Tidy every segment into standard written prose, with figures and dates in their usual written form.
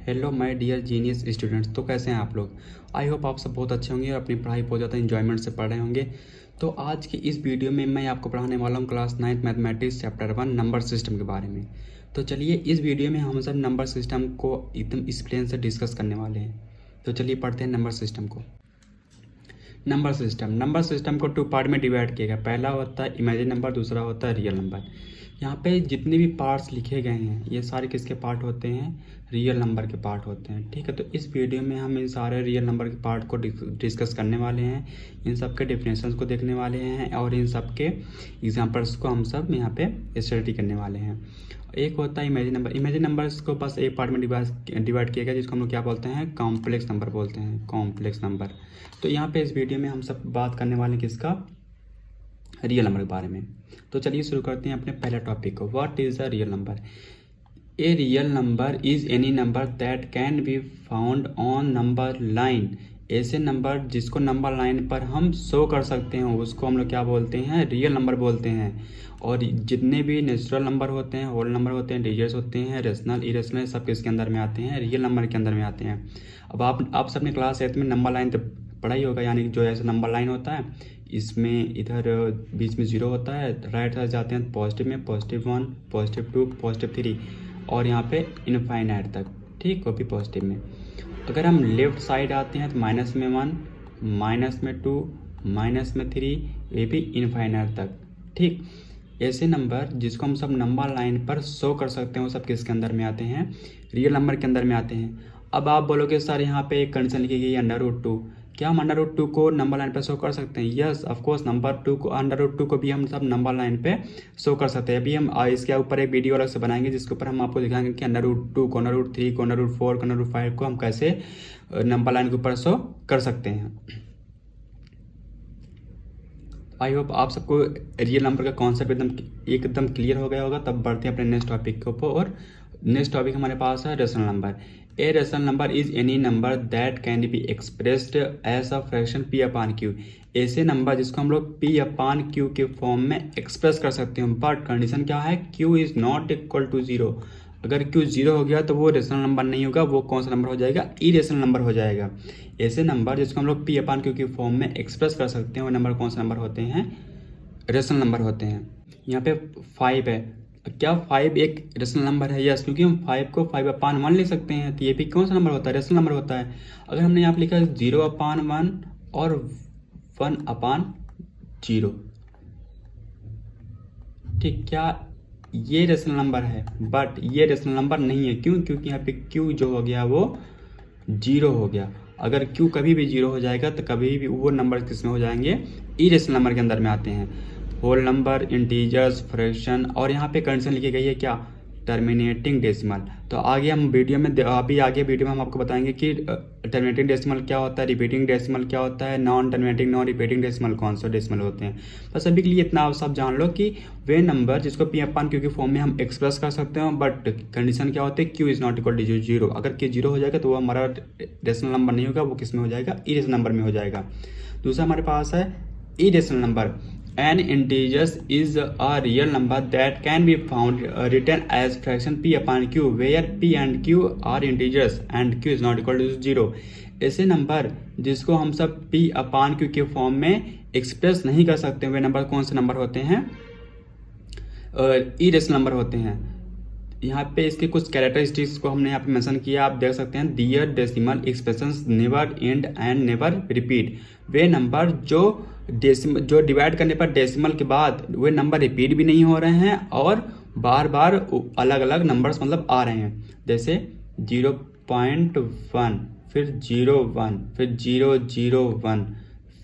Hello my dear genius students. तो कैसे हैं आप लोग? आई होप आप सब बहुत अच्छे होंगे और अपनी पढ़ाई बहुत ज़्यादा इन्जॉयमेंट से पढ़ रहे होंगे। तो आज की इस वीडियो में मैं आपको पढ़ाने वाला हूँ class 9 mathematics chapter 1 number system के बारे में। तो चलिए इस वीडियो में हम सब नंबर सिस्टम को एकदम एक्सप्लेन से डिस्कस करने वाले हैं। तो चलिए पढ़ते हैं नंबर सिस्टम को। नंबर सिस्टम को 2 पार्ट में डिवाइड किया गया। पहला होता है इमेजिन नंबर, दूसरा होता है रियल नंबर। यहाँ पे जितने भी पार्ट्स लिखे गए हैं ये सारे किसके पार्ट होते हैं? रियल नंबर के पार्ट होते हैं। ठीक है, तो इस वीडियो में हम इन सारे रियल नंबर के पार्ट को डिस्कस करने वाले हैं, इन सब के डिफिनेशंस को देखने वाले हैं और इन सब के एग्जांपल्स को हम सब यहाँ पे स्टडी करने वाले हैं। एक होता है इमेजिन नंबर। इमेजिन नंबर्स को बस एक पार्ट में डिवाइड किया गया जिसको हम लोग क्या बोलते हैं? कॉम्प्लेक्स नंबर बोलते हैं, कॉम्प्लेक्स नंबर। तो यहाँ पे इस वीडियो में हम सब बात करने वाले हैं किसका? रियल नंबर के बारे में। तो चलिए शुरू करते हैं अपने पहले टॉपिक को। What is a real number? A real number is any number that can be found on number line. ऐसे नंबर जिसको नंबर लाइन पर हम शो कर सकते हैं उसको हम लोग क्या बोलते हैं? रियल नंबर बोलते हैं। और जितने भी नेचुरल नंबर होते हैं, होल नंबर होते हैं, डिजिट्स होते हैं, रेशनल इरेशनल, सब किसके अंदर में आते हैं? रियल नंबर के अंदर में आते हैं। अब आप सबने क्लास 8 में नंबर लाइन तो पढ़ा ही होगा, यानी कि जो ऐसा नंबर लाइन होता है इसमें इधर बीच में 0 होता है, राइट साइड जाते हैं पॉजिटिव में, +1, +2, +3 और यहाँ पे इनफाइनाइट तक। ठीक, वो भी पॉजिटिव में। अगर हम लेफ्ट साइड आते हैं तो -1, -2, -3, ये भी इनफाइनाइट तक। ठीक, ऐसे नंबर जिसको हम सब नंबर लाइन पर शो कर सकते हैं वो सब किसके अंदर में आते हैं? रियल नंबर के अंदर में आते हैं। अब आप बोलोगे सर यहाँ पे एक कंडीशन लिखी गई है √2, क्या हम √2 को नंबर लाइन पे शो कर सकते हैं? यस ऑफकोर्स, √2 को भी हम सब नंबर लाइन पे शो कर सकते हैं। अभी हम इसके ऊपर एक वीडियो अलग से बनाएंगे जिसके ऊपर हम आपको दिखाएंगे कि √2 को, √3 को, √4 को, √5 को हम कैसे नंबर लाइन के ऊपर शो कर सकते हैं। आई होप आप सबको रियल नंबर का कॉन्सेप्ट एकदम क्लियर हो गया होगा। तब बढ़ते हैं अपने नेक्स्ट टॉपिक के ऊपर। और नेक्स्ट टॉपिक हमारे पास है rational number. A rational number is any number that can be expressed as a fraction p/q। ऐसे नंबर जिसको हम लोग p/q के फॉर्म में एक्सप्रेस कर सकते हैं, बट कंडीशन क्या है? q is not equal to 0। अगर q 0 हो गया तो वो रेशनल नंबर नहीं होगा, वो कौन सा नंबर हो जाएगा? इरेशनल नंबर हो जाएगा। ऐसे नंबर जिसको हम लोग p/q के फॉर्म में एक्सप्रेस कर सकते हैं वो नंबर कौन सा नंबर होते हैं? रेशनल नंबर होते हैं। यहाँ पे 5 है, क्या 5 एक रेशनल नंबर है? यस, क्योंकि हम 5 को 5/1 लिख सकते हैं, तो ये भी कौन सा नंबर होता है? रेशनल नंबर होता है। अगर हमने यहाँ पे लिखा 0/1 और 1/0, ठीक, क्या ये रेशनल नंबर है? बट ये रेशनल नंबर नहीं है। क्यों? क्योंकि यहाँ पे q जो हो गया वो 0 हो गया। अगर q कभी भी 0 हो जाएगा तो कभी भी वो नंबर किस में हो जाएंगे? इरेशनल नंबर के अंदर में आते हैं। होल नंबर, इंटीजर्स, फ्रैक्शन, और यहाँ पे कंडीशन लिखी गई है क्या? Terminating decimal. तो आगे हम वीडियो में आगे वीडियो में हम आपको बताएंगे कि टर्मिनेटिंग डेसिमल क्या होता है, रिपीटिंग डेसिमल क्या होता है, non terminating non repeating decimal कौन सा डेसिमल होते हैं। बस अभी के लिए इतना आप सब जान लो कि वे नंबर जिसको p/q के फॉर्म में हम एक्सप्रेस कर सकते हैं, बट कंडीशन क्या होती है? q is not equal to 0। अगर q 0 हो जाएगा तो वो हमारा रेशनल नंबर नहीं होगा, वो किस में हो जाएगा? इरेशनल नंबर में हो जाएगा। दूसरा हमारे पास है irrational number. An integers is a real number that can be found written as fraction p/q where p and q are integers and q is not equal to 0। ऐसे नंबर जिसको हम सब p/q के फॉर्म में express नहीं कर सकते वे number कौन से नंबर होते हैं? इरेशनल नंबर होते हैं। यहाँ पे इसके कुछ कैरेक्टरिस्टिक्स को हमने यहाँ पे मेंशन किया, आप देख सकते हैं। Their decimal expressions never end and never repeat. वे नंबर जो डिवाइड करने पर डेसिमल के बाद वे नंबर रिपीट भी नहीं हो रहे हैं और बार बार अलग अलग नंबर्स मतलब आ रहे हैं। जैसे 0.1, फिर 0.1, फिर 0.0.1,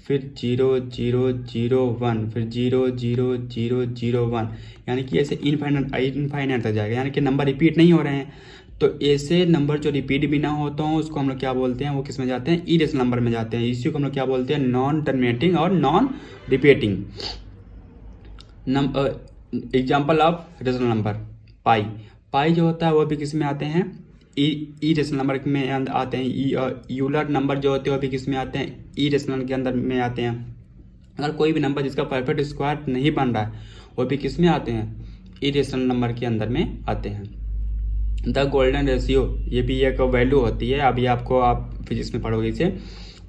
फिर 0.0.0.1, फिर 0.0.0.0.1, यानी कि ऐसे इनफाइनाइट तक जाएगा, यानी कि नंबर रिपीट नहीं हो रहे हैं। तो ऐसे नंबर जो रिपीट भी ना होता हो उसको हम लोग क्या बोलते हैं? वो किस में जाते हैं? इरेशनल नंबर में जाते हैं। इसी को हम लोग क्या बोलते हैं? नॉन टर्मिनेटिंग और non repeating. Example of rational number, pi जो होता है वो भी किस में आते हैं? इरेशनल नंबर में आते हैं। यूलर नंबर जो होते हैं वो भी किस में आते हैं? इरेशनल के अंदर में आते हैं। अगर कोई भी नंबर जिसका परफेक्ट स्क्वायर नहीं बन रहा है वो भी किस में आते हैं? इरेशनल नंबर के अंदर में आते हैं। द गोल्डन रेशियो, ये भी एक वैल्यू होती है, अभी आपको आप फिजिक्स में पढ़ोगे इसे।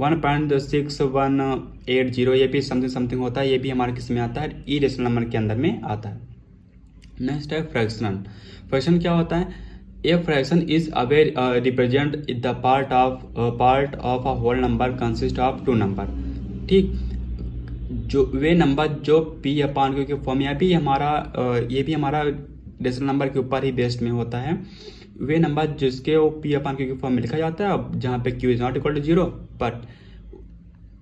1.6180, ये भी समथिंग होता है, ये भी हमारे किस में आता है, इरेशनल नंबर के अंदर में आता है। नेक्स्ट है फ्रैक्शन। फ्रैक्शन क्या होता है, a fraction is a way represent the part of a whole number consist of two number. ठीक, जो वे नंबर जो पी अपान क्यू के फॉर्म, ये भी हमारा रेशनल नंबर के ऊपर ही बेस्ड में होता है। वे नंबर जिसके वो पी अपान क्यू के फॉर्म में लिखा जाता है, अब जहाँ पे q is not equal to 0, but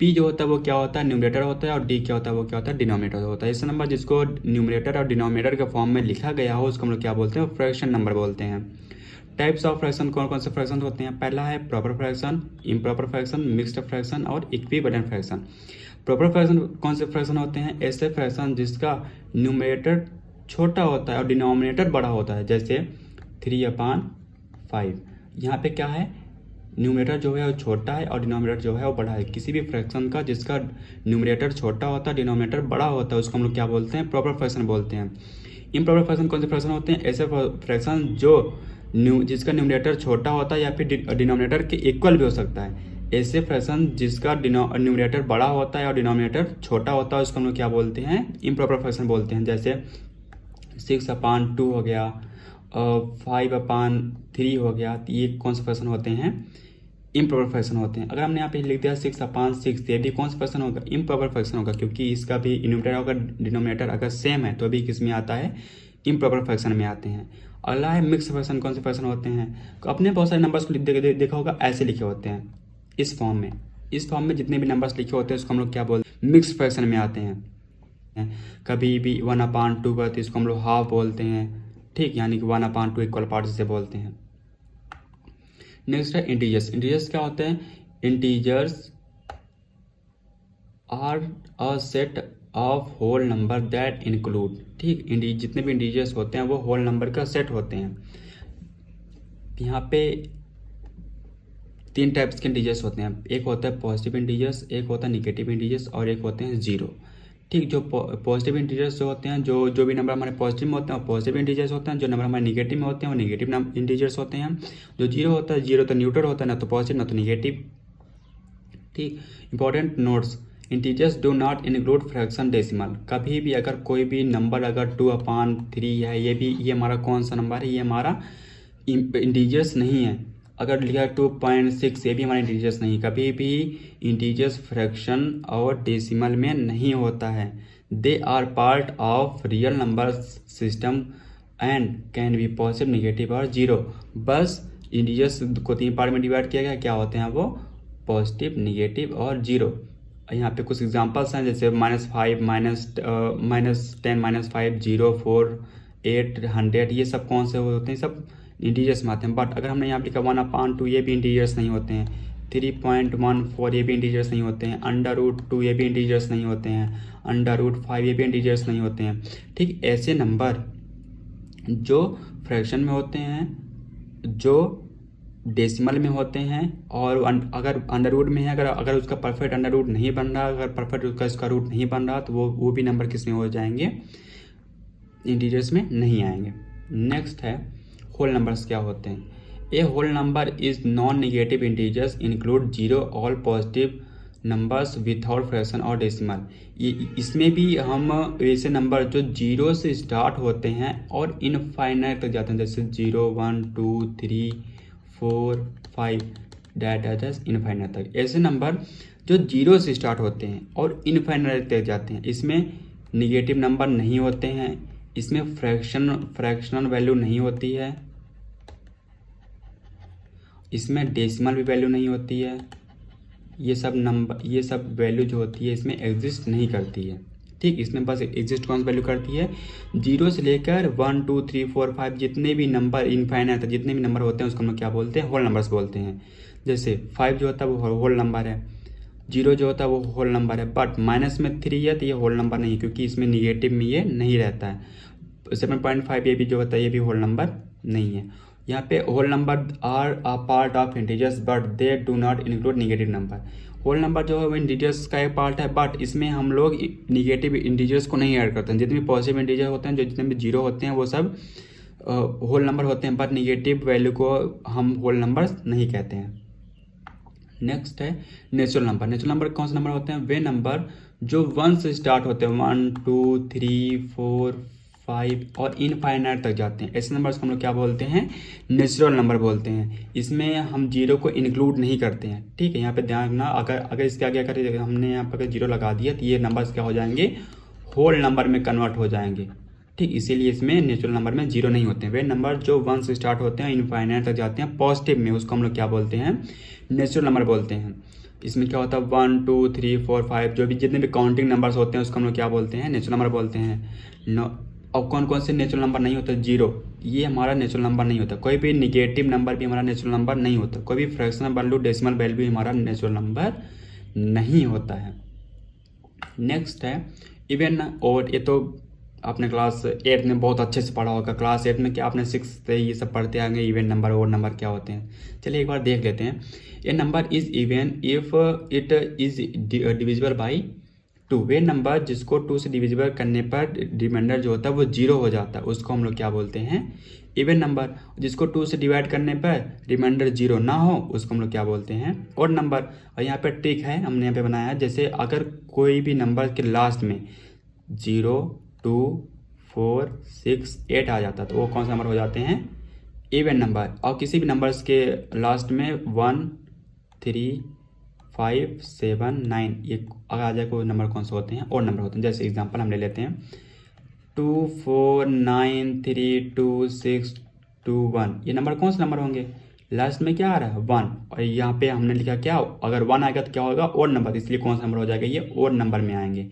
p जो होता है वो क्या होता है, न्यूमरेटर होता है, और डी क्या होता है, वो क्या होता है, डिनोमिनेटर होता है। ऐसे नंबर जिसको न्यूमरेटर और डिनोमिनेटर के फॉर्म में लिखा गया हो उसको हम लोग क्या बोलते हैं, फ्रैक्शन नंबर बोलते हैं। टाइप्स ऑफ फ्रैक्शन कौन कौन से फ्रैक्शन होते हैं, पहला है proper fraction, improper fraction, mixed fraction और इक्विवेलेंट फ्रैक्शन। प्रॉपर फ्रैक्शन कौन से फ्रैक्शन होते हैं, ऐसे फ्रैक्शन जिसका न्यूमरेटर छोटा होता है और डिनोमिनेटर बड़ा होता है, जैसे 3/5। यहाँ पे क्या है, न्यूमरेटर जो है वो छोटा है और डिनोमिनेटर जो है वो बड़ा है। किसी भी फ्रैक्शन का जिसका न्यूमरेटर छोटा होता है, डिनोमिनेटर बड़ा होता है, उसको हम लोग क्या बोलते हैं, प्रॉपर फ्रैक्शन बोलते हैं। इम्प्रॉपर फ्रैक्शन कौन से फ्रैक्शन होते हैं, ऐसे फ्रैक्शन जिसका न्यूमरेटर छोटा होता है या फिर डिनोमिनेटर के इक्वल भी हो सकता है। ऐसे फ्रैक्शन जिसका न्यूमरेटर बड़ा होता है और डिनोमिनेटर छोटा होता है, उसको हम लोग क्या बोलते हैं, इम्प्रॉपर फ्रैक्शन बोलते हैं। जैसे 6/2 हो गया, 5/3 हो गया, तो ये कौन से फ्रैक्शन होते हैं, इम्प्रॉपर फ्रैक्शन होते हैं। अगर हमने यहाँ पे लिख दिया 6/6, ये भी कौन सा फ्रैक्शन होगा, इम्प्रॉपर फ्रैक्शन होगा, क्योंकि इसका भी न्यूमरेटर अगर डिनोमिनेटर अगर सेम है तो भी किस में आता है, इम्प्रॉपर फ्रैक्शन में आते हैं। अगला है मिक्स फ्रैक्शन। कौन से फ्रैक्शन होते हैं, तो अपने बहुत सारे नंबर्स को देखा होगा, ऐसे लिखे होते हैं इस फॉर्म में जितने भी नंबर्स लिखे होते हैं उसको हम लोग क्या बोलते हैं, मिक्स फ्रैक्शन में आते हैं। कभी भी 1/2 का तो इसको हम लोग हाफ बोलते हैं। ठीक, यानी कि 1/2 इक्वल पार्ट जिसे बोलते हैं। नेक्स्ट है इंटीजर्स। इंटीजर्स क्या होते हैं, integers are a set of whole number that include. ठीक, जितने भी इंटीजर्स होते हैं वो होल नंबर का सेट होते हैं। यहाँ पे 3 टाइप्स के इंटीजर्स होते हैं, एक होता है पॉजिटिव इंटीजर्स, एक होता है निगेटिव इंटीजर्स और एक होते हैं जीरो। ठीक, जो पॉजिटिव इंटीजर्स जो होते हैं, जो भी नंबर हमारे पॉजिटिव में होते हैं वो पॉजिटिव इंटीजर्स होते हैं, जो नंबर हमारे निगेटिव में होते हैं वो निगेटिव इंटीजर्स होते हैं। जो जीरो होता है, जीरो तो न्यूट्रल होता है, ना तो पॉजिटिव ना तो निगेटिव। ठीक, important notes, integers do not include fraction decimal. कभी भी अगर कोई भी नंबर अगर 2/3 है, ये हमारा कौन सा नंबर है, ये हमारा इंटीजर्स नहीं है। अगर लिखा 2.6, ये भी हमारा इंटीजर्स नहीं। कभी भी इंटीजर्स फ्रैक्शन और डेसिमल में नहीं होता है। They are part of real number system and can be positive, negative और जीरो। बस इंटीजर्स को 3 पार्ट में डिवाइड किया गया, क्या होते हैं वो, पॉजिटिव, निगेटिव और जीरो। यहाँ पे कुछ एग्जांपल्स हैं, जैसे -5, -10, -5, 0, 4, 8, 100, ये सब कौन से होते हैं, सब इंटीजर्स में आते हैं। बट अगर हमने यहाँ लिखा 1/2, ये भी इंटीजर्स नहीं होते हैं। 3.14, ये भी इंटीजर्स नहीं होते हैं। √2, ये भी इंटीजर्स नहीं होते हैं। √5, ये भी इंटीजर्स नहीं होते हैं। ठीक, ऐसे नंबर जो फ्रैक्शन में होते हैं, जो डेसिमल में होते हैं, और अगर अंडर में है, अगर उसका परफेक्ट अंडर रूट नहीं बन रहा, अगर परफेक्ट उसका रूट नहीं बन रहा, तो वो भी नंबर किस में हो जाएंगे, इंटीजर्स में नहीं आएंगे। नेक्स्ट है होल नंबर्स क्या होते हैं। A whole number is non negative integers include zero all positive numbers without fraction और डेसिमल। इसमें भी हम ऐसे नंबर जो जीरो से स्टार्ट होते हैं और इनफाइनाइट तक जाते हैं, जैसे 0, 1, 2, 3, 4, 5 डैट इनफाइनाइट तक। ऐसे नंबर जो जीरो से स्टार्ट होते हैं और इनफाइनाइट तक जाते हैं, इसमें निगेटिव नंबर नहीं होते हैं, इसमें फ्रैक्शनल वैल्यू नहीं होती है, इसमें डेसिमल भी वैल्यू नहीं होती है। ये सब वैल्यू जो होती है इसमें एग्जिस्ट नहीं करती है। ठीक, इसमें बस एग्जिस्ट कौन सी वैल्यू करती है, 0 से लेकर 1, 2, 3, 4, 5 जितने भी नंबर इनफाइनाइट जितने भी नंबर होते हैं उसको हम लोग क्या बोलते हैं, होल नंबर्स बोलते हैं। जैसे 5 जो होता है वो होल नंबर है, 0 जो होता है वो होल नंबर है, बट -3 है तो ये होल नंबर नहीं है, क्योंकि इसमें निगेटिव में ये नहीं रहता है। 7.5 ये भी जो होता है ये भी होल नंबर नहीं है। यहाँ पे whole number are a part of integers but they do not include negative number. Whole number जो है वो इंटीजर्स का एक पार्ट है, बट इसमें हम लोग निगेटिव इंटीजर्स को नहीं ऐड करते हैं। जितने भी पॉजिटिव इंटीजर होते हैं, जो जितने भी जीरो होते हैं, वो सब होल नंबर होते हैं, पर निगेटिव वैल्यू को हम होल नंबर नहीं कहते हैं। नेक्स्ट है नेचुरल नंबर। नेचुरल नंबर कौन से नंबर होते हैं? वे नंबर जो 1 से स्टार्ट होते हैं, 1 2 3 4 5 और इनफाइनाइट तक जाते हैं, ऐसे नंबर्स को हम लोग क्या बोलते हैं? नेचुरल नंबर बोलते हैं। इसमें हम जीरो को इंक्लूड नहीं करते हैं, ठीक है। यहाँ पे ध्यान रखना, अगर इसके आगे अगर हमने यहाँ पर जीरो लगा दिया तो ये नंबर्स क्या हो जाएंगे? होल नंबर में कन्वर्ट हो जाएंगे, ठीक। इसीलिए इसमें नेचुरल नंबर में जीरो नहीं होते हैं। वे नंबर जो 1 से स्टार्ट होते हैं, इनफाइनाइट तक जाते हैं पॉजिटिव में, उसको हम लोग क्या बोलते हैं? नेचुरल नंबर बोलते हैं। इसमें क्या होता है? 1 2 3 4 5 जो भी जितने भी काउंटिंग नंबर्स होते हैं उसको हम लोग क्या बोलते हैं? नेचुरल नंबर बोलते हैं। और कौन कौन से नेचुरल नंबर नहीं होता? जीरो, ये हमारा नेचुरल नंबर नहीं होता। कोई भी निगेटिव नंबर भी हमारा नेचुरल नंबर नहीं होता। कोई भी फ्रैक्शनल वैल्यू, डेसिमल वैल्यू भी हमारा नेचुरल नंबर नहीं होता है। नेक्स्ट है इवन और। ये तो आपने क्लास 8 में बहुत अच्छे से पढ़ा होगा। क्लास 8 में क्या आपने 6 से ये सब पढ़ते आएंगे, इवन नंबर और नंबर क्या होते हैं। चलिए एक बार देख लेते हैं। A number is even if it is divisible by 2। वे नंबर जिसको 2 से डिविजिबल करने पर रिमाइंडर जो होता है वो 0 हो जाता है, उसको हम लोग क्या बोलते हैं? Even number. जिसको 2 से डिवाइड करने पर रिमाइंडर 0 ना हो उसको हम लोग क्या बोलते हैं? Odd number. और यहाँ पे ट्रिक है, हमने यहाँ पे बनाया है, जैसे अगर कोई भी नंबर के लास्ट में 0 2 4 6 8 आ जाता है तो वो कौन सा नंबर हो जाते हैं? Even number. और किसी भी नंबर्स के लास्ट में 1 3 5 7 9 ये अगर आ जाए कोई नंबर कौन से होते हैं? और नंबर होते हैं। जैसे एग्जांपल हम ले लेते हैं 2 4 9 3 2 6 2 1। ये नंबर कौन से नंबर होंगे? लास्ट में क्या आ रहा है? 1। और यहाँ पे हमने लिखा क्या? अगर 1 आएगा तो क्या होगा? और नंबर, इसलिए कौन सा नंबर हो जाएगा? ये और नंबर में आएंगे।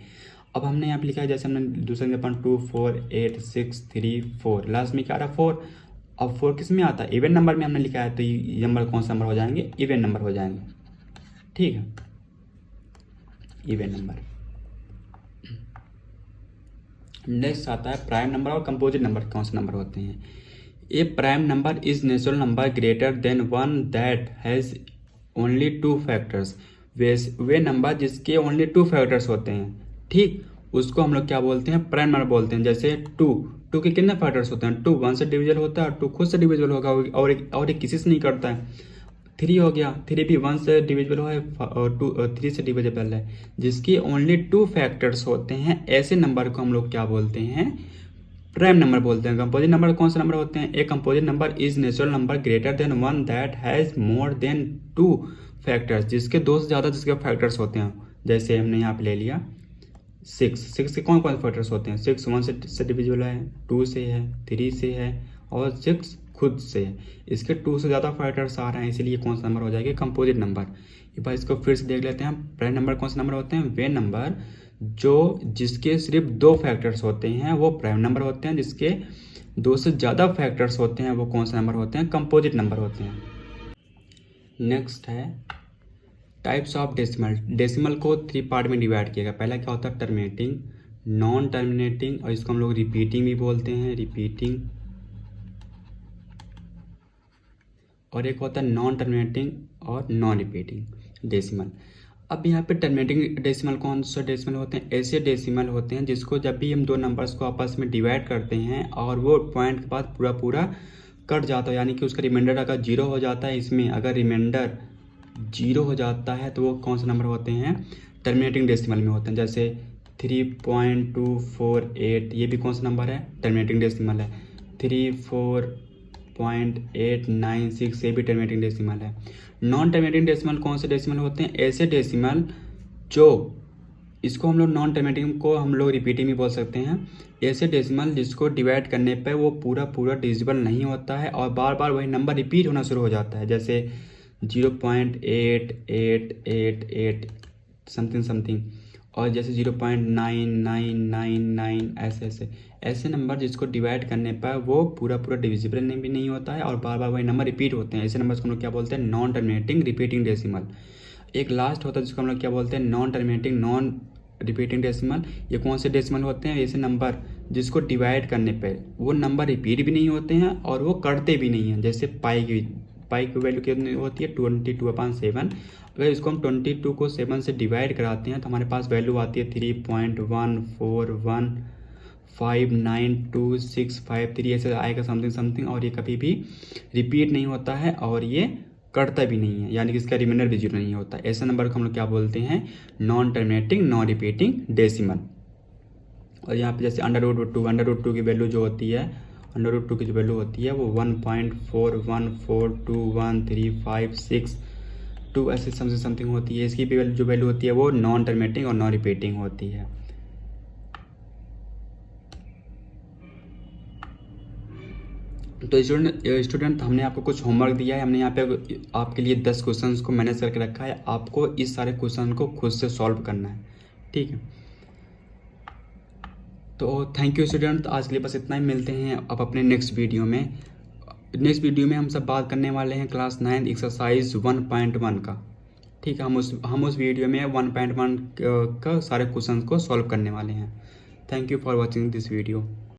अब हमने यहाँ पे लिखा है, जैसे हमने दूसरे एग्जाम्पल 2 4 8 6 3 4, लास्ट में क्या आ रहा है? 4। अब 4 किस में आता है? इवन नंबर में हमने लिखा है, तो ये नंबर कौन सा नंबर हो जाएंगे? इवन नंबर हो जाएंगे, ठीक है, इवन नंबर। नेक्स्ट आता है प्राइम नंबर और कंपोजिट नंबर कौन से नंबर होते हैं? A prime number is natural number greater than 1 that has only 2 factors. वे नंबर जिसके ओनली 2 फैक्टर्स होते हैं, ठीक, उसको हम लोग क्या बोलते हैं? प्राइम नंबर बोलते हैं। जैसे 2 के कितने फैक्टर्स होते हैं? 2 1 से डिविजिबल होता है, 2 खुद से डिविजिबल होगा, और एक किसी से नहीं करता है। 3 हो गया, 3 भी 1 से डिविजिबल है और 3 से डिविजिबल है। जिसकी ओनली 2 फैक्टर्स होते हैं, ऐसे नंबर को हम लोग क्या बोलते हैं? प्राइम नंबर बोलते हैं। कंपोजिट नंबर कौन से नंबर होते हैं? A composite number is natural number greater than 1 that has more than 2 factors. जिसके 2 से ज़्यादा जिसके फैक्टर्स होते हैं। जैसे हमने यहाँ पे ले लिया 6 के कौन कौन से फैक्टर्स होते हैं? 6 1 से डिविजिबल है, 2 से है, 3 से है और 6 खुद से है। इसके 2 से ज़्यादा फैक्टर्स आ रहे हैं, इसीलिए कौन सा नंबर हो जाएगा? Composite number. एक बार इसको फिर से देख लेते हैं। प्राइम नंबर कौन से नंबर होते हैं? वे नंबर जो जिसके सिर्फ 2 फैक्टर्स होते हैं वो प्राइम नंबर होते हैं। जिसके 2 से ज़्यादा फैक्टर्स होते हैं वो कौन से नंबर होते हैं? कंपोजिट नंबर होते हैं। नेक्स्ट है टाइप्स ऑफ डेसिमल। डेसिमल को 3 पार्ट में डिवाइड किया गया। पहला क्या होता है? टर्मिनेटिंग, नॉन टर्मिनेटिंग, और इसको हम लोग रिपीटिंग भी बोलते हैं, रिपीटिंग। और एक होता है नॉन टर्मिनेटिंग और नॉन रिपीटिंग डेसिमल। अब यहाँ पे टर्मिनेटिंग डेसिमल कौन से डेसिमल होते हैं? ऐसे डेसिमल होते हैं जिसको जब भी हम 2 नंबर्स को आपस में डिवाइड करते हैं और वो पॉइंट के बाद पूरा पूरा कट जाता है, यानी कि उसका रिमाइंडर अगर 0 हो जाता है, इसमें अगर रिमाइंडर 0 हो जाता है तो वो कौन से नंबर होते हैं? टर्मिनेटिंग डेसिमल में होते हैं। जैसे 3.248 ये भी कौन सा नंबर है? टर्मिनेटिंग डेसिमल है। 34.896 ये भी टर्मिनेटिंग डेसिमल है। नॉन टर्मिनेटिंग डेसिमल कौन से डेसिमल होते हैं? ऐसे डेसिमल जो, इसको हम लोग नॉन टर्मिनेटिंग को हम लोग रिपीटिंग भी बोल सकते हैं। ऐसे डेसिमल जिसको डिवाइड करने पर वो पूरा पूरा डिविजिबल नहीं होता है और बार बार वही नंबर रिपीट होना शुरू हो जाता है। जैसे 0.8888 समथिंग समथिंग, और जैसे 0.9999 ऐसे नंबर जिसको डिवाइड करने पर वो पूरा पूरा डिविजिबल भी नहीं होता है और बार बार वही नंबर रिपीट होते हैं। ऐसे नंबर्स को हम लोग क्या बोलते हैं? Non terminating repeating decimal. एक लास्ट होता है जिसको हम लोग क्या बोलते हैं? Non terminating non repeating decimal. ये कौन से डेसिमल होते हैं? ऐसे नंबर जिसको डिवाइड करने पर वो नंबर रिपीट भी नहीं होते हैं और वो करते भी नहीं हैं। जैसे पाई की वैल्यू कितनी होती है? 22/7। अगर इसको हम 22 को 7 से डिवाइड कराते हैं तो हमारे पास वैल्यू आती है 3.141 592653 ऐसे आएगा समथिंग समथिंग, और ये कभी भी रिपीट नहीं होता है और ये कटता भी नहीं है, यानी कि इसका रिमाइंडर भी जीरो नहीं होता। ऐसे नंबर को हम लोग क्या बोलते हैं, non terminating non repeating decimal. और यहाँ पे जैसे अंडर रूट टू की वैल्यू जो होती है, अंडर रूट टू की जो वैल्यू होती है वो 1.41421356 ऐसे समथिंग होती है। इसकी भी जो वैल्यू होती है वो नॉन टर्मिनेटिंग और नॉन रिपीटिंग होती है। तो स्टूडेंट हमने आपको कुछ होमवर्क दिया है, हमने यहाँ पे आपके लिए 10 क्वेश्चंस को मैनेज करके रखा है, आपको इस सारे क्वेश्चन को खुद से सॉल्व करना है, ठीक है। तो थैंक यू स्टूडेंट, आज के लिए बस इतना ही, मिलते हैं अब अपने नेक्स्ट वीडियो में। नेक्स्ट वीडियो में हम सब बात करने वाले हैं क्लास 9 एक्सरसाइज 1.1 का, ठीक है। हम उस वीडियो में 1.1 का सारे क्वेश्चन को सॉल्व करने वाले हैं। Thank you for watching this video.